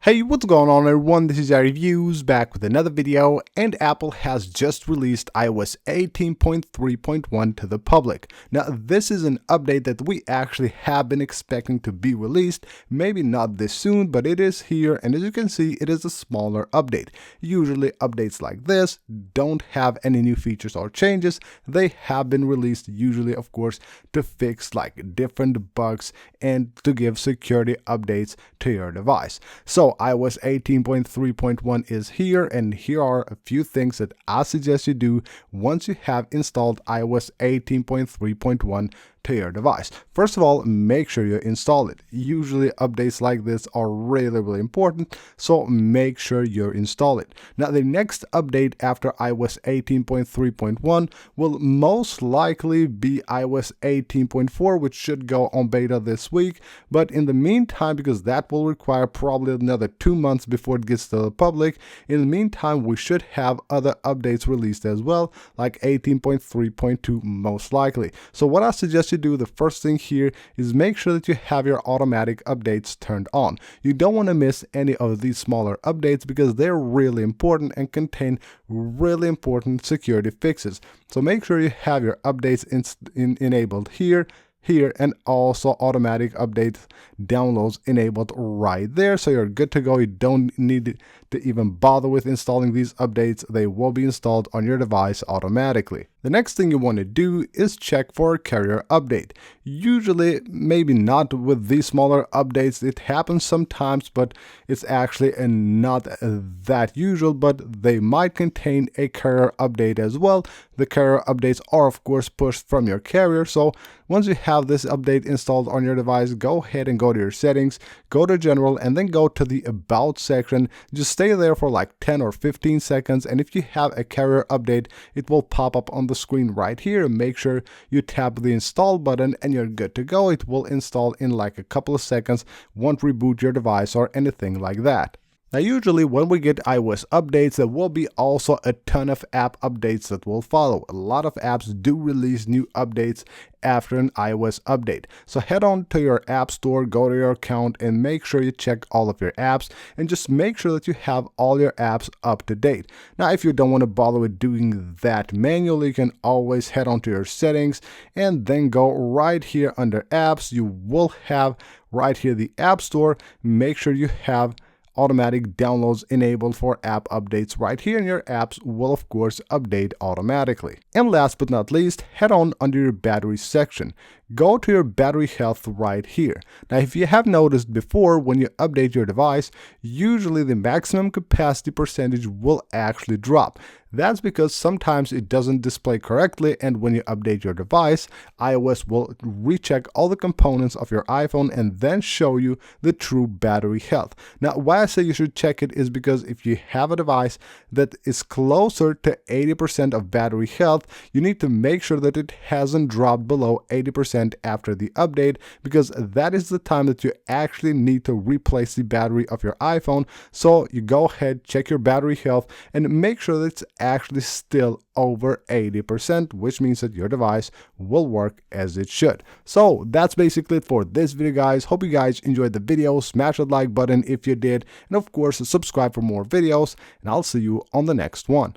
Hey, what's going on everyone, this is iReviews back with another video, and Apple has just released iOS 18.3.1 to the public. Now this is an update that we actually have been expecting to be released, maybe not this soon, but it is here, and as you can see it is a smaller update. Usually updates like this don't have any new features or changes. They have been released usually of course to fix like different bugs and to give security updates to your device. So iOS 18.3.1 is here, and here are a few things that I suggest you do once you have installed iOS 18.3.1 to your device. First of all, make sure you install it. Usually updates like this are really important, so make sure you install it. Now the next update after iOS 18.3.1 will most likely be iOS 18.4, which should go on beta this week, but in the meantime, because that will require probably another 2 months before it gets to the public, in the meantime we should have other updates released as well, like 18.3.2 most likely. So what I suggest you do, the first thing here is make sure that you have your automatic updates turned on. You don't want to miss any of these smaller updates because they're really important and contain really important security fixes. So make sure you have your updates enabled here, and also automatic update downloads enabled right there, so you're good to go. You don't need to even bother with installing these updates. They will be installed on your device automatically. The next thing you want to do is check for a carrier update. Usually, maybe not with these smaller updates, it happens sometimes, but it's actually not that usual, but they might contain a carrier update as well. The carrier updates are of course pushed from your carrier, so once you have this update installed on your device, go ahead and go to your settings, go to general, and then go to the about section. Just stay there for like 10 or 15 seconds, and if you have a carrier update, it will pop up on the screen right here. Make sure you tap the install button and you're good to go. It will install in like a couple of seconds, won't reboot your device or anything like that. Now usually when we get iOS updates, there will be also a ton of app updates that will follow. A lot of apps do release new updates after an iOS update. So head on to your app store, go to your account, and make sure you check all of your apps, and just make sure that you have all your apps up to date. Now if you don't want to bother with doing that manually, you can always head on to your settings and then go right here under apps. You will have right here the app store. Make sure you have automatic downloads enabled for app updates right here, and your apps will of course update automatically. And last but not least, head on under your battery section. Go to your battery health right here. Now if you have noticed before, when you update your device, usually the maximum capacity percentage will actually drop. That's because sometimes it doesn't display correctly, and when you update your device, iOS will recheck all the components of your iPhone and then show you the true battery health. Now why I say you should check it is because if you have a device that is closer to 80% of battery health, you need to make sure that it hasn't dropped below 80% after the update, because that is the time that you actually need to replace the battery of your iPhone. So you go ahead, check your battery health, and make sure that it's actually still over 80%, which means that your device will work as it should. So that's basically it for this video, guys. Hope you guys enjoyed the video. Smash that like button if you did, and of course subscribe for more videos, and I'll see you on the next one.